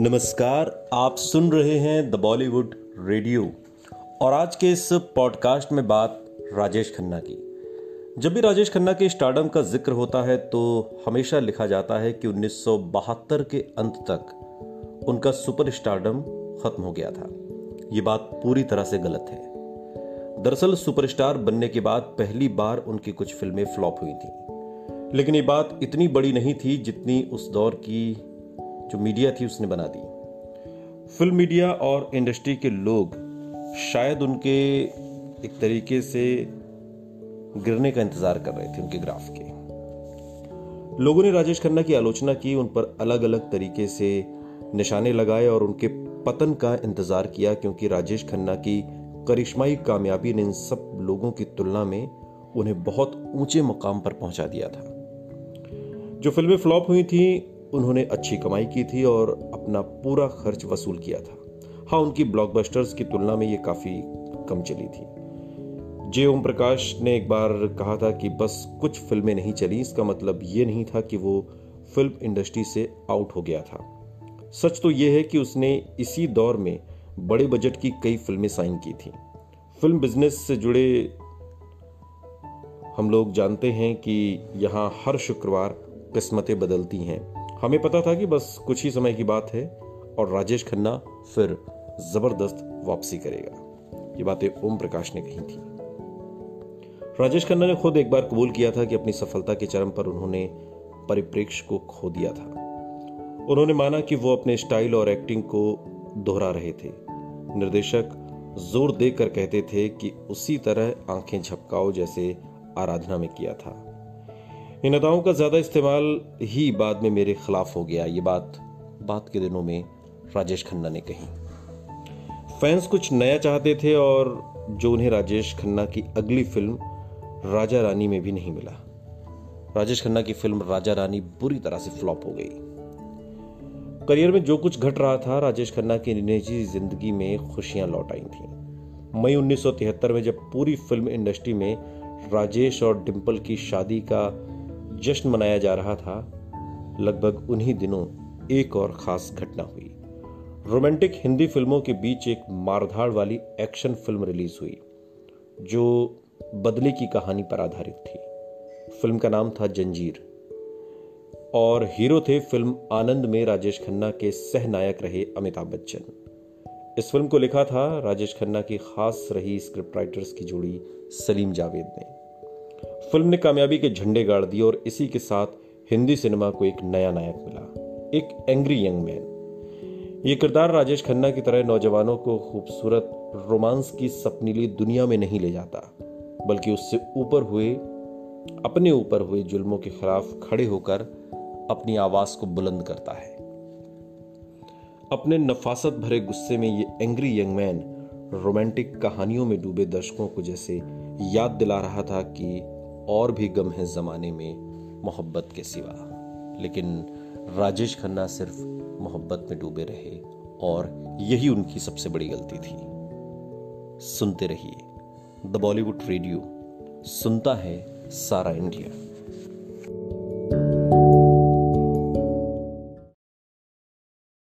नमस्कार, आप सुन रहे हैं द बॉलीवुड रेडियो और आज के इस पॉडकास्ट में बात राजेश खन्ना की। जब भी राजेश खन्ना के स्टारडम का जिक्र होता है तो हमेशा लिखा जाता है कि 1972 के अंत तक उनका सुपर स्टारडम खत्म हो गया था। ये बात पूरी तरह से गलत है। दरअसल सुपरस्टार बनने के बाद पहली बार उनकी कुछ फिल्में फ्लॉप हुई थी, लेकिन ये बात इतनी बड़ी नहीं थी जितनी उस दौर की जो मीडिया थी उसने बना दी। फिल्म मीडिया और इंडस्ट्री के लोग शायद उनके एक तरीके से गिरने का इंतजार कर रहे थे, उनके ग्राफ के। लोगों ने राजेश खन्ना की आलोचना की, उन पर अलग अलग तरीके से निशाने लगाए और उनके पतन का इंतजार किया, क्योंकि राजेश खन्ना की करिश्माई कामयाबी ने इन सब लोगों की तुलना में उन्हें बहुत ऊंचे मुकाम पर पहुंचा दिया था। जो फिल्में फ्लॉप हुई थी उन्होंने अच्छी कमाई की थी और अपना पूरा खर्च वसूल किया था। हाँ, उनकी ब्लॉकबस्टर्स की तुलना में ये काफी कम चली थी। जे ओम प्रकाश ने एक बार कहा था कि बस कुछ फिल्में नहीं चली, इसका मतलब ये नहीं था कि वो फिल्म इंडस्ट्री से आउट हो गया था। सच तो ये है कि उसने इसी दौर में बड़े बजट की कई फिल्में साइन की थी। फिल्म बिजनेस से जुड़े हम लोग जानते हैं कि यहाँ हर शुक्रवार किस्मतें बदलती हैं। हमें पता था कि बस कुछ ही समय की बात है और राजेश खन्ना फिर जबरदस्त वापसी करेगा। ये बातें ओम प्रकाश ने कही थी। राजेश खन्ना ने खुद एक बार कबूल किया था कि अपनी सफलता के चरम पर उन्होंने परिप्रेक्ष्य को खो दिया था। उन्होंने माना कि वो अपने स्टाइल और एक्टिंग को दोहरा रहे थे। निर्देशक जोर देकर कहते थे कि उसी तरह आंखें झपकाओ जैसे आराधना में किया था। इन अदाओं का ज्यादा इस्तेमाल ही बाद में मेरे खिलाफ हो गया। ये बात के दिनों में राजेश खन्ना ने कही। फैंस कुछ नया चाहते थे और जो उन्हें राजेश खन्ना की अगली फिल्म राजा रानी में भी नहीं मिला। राजेश खन्ना की फिल्म राजा रानी बुरी तरह से फ्लॉप हो गई। करियर में जो कुछ घट रहा था, राजेश खन्ना की निजी जिंदगी में खुशियां लौट आई थी। मई 1973 में जब पूरी फिल्म इंडस्ट्री में राजेश और डिंपल की शादी का जश्न मनाया जा रहा था, लगभग उन्हीं दिनों एक और खास घटना हुई। रोमांटिक हिंदी फिल्मों के बीच एक मारधाड़ वाली एक्शन फिल्म रिलीज हुई जो बदले की कहानी पर आधारित थी। फिल्म का नाम था जंजीर और हीरो थे फिल्म आनंद में राजेश खन्ना के सह नायक रहे अमिताभ बच्चन। इस फिल्म को लिखा था राजेश खन्ना की खास रही स्क्रिप्ट राइटर्स की जोड़ी सलीम जावेद ने। फिल्म ने कामयाबी के झंडे गाड़ दिए और इसी के साथ हिंदी सिनेमा को एक नया नायक मिला, एक एंग्री यंग मैन। ये किरदार राजेश खन्ना की तरह नौजवानों को खूबसूरत रोमांस की सपनीली दुनिया में नहीं ले जाता, बल्कि उससे अपने ऊपर हुए जुल्मों के खिलाफ खड़े होकर अपनी आवाज को बुलंद करता है। अपने नफासत भरे गुस्से में ये एंग्री यंग मैन रोमांटिक कहानियों में डूबे दर्शकों को जैसे याद दिला रहा था कि और भी गम है जमाने में मोहब्बत के सिवा। लेकिन राजेश खन्ना सिर्फ मोहब्बत में डूबे रहे और यही उनकी सबसे बड़ी गलती थी। सुनते रहिए द बॉलीवुड रेडियो, सुनता है सारा इंडिया।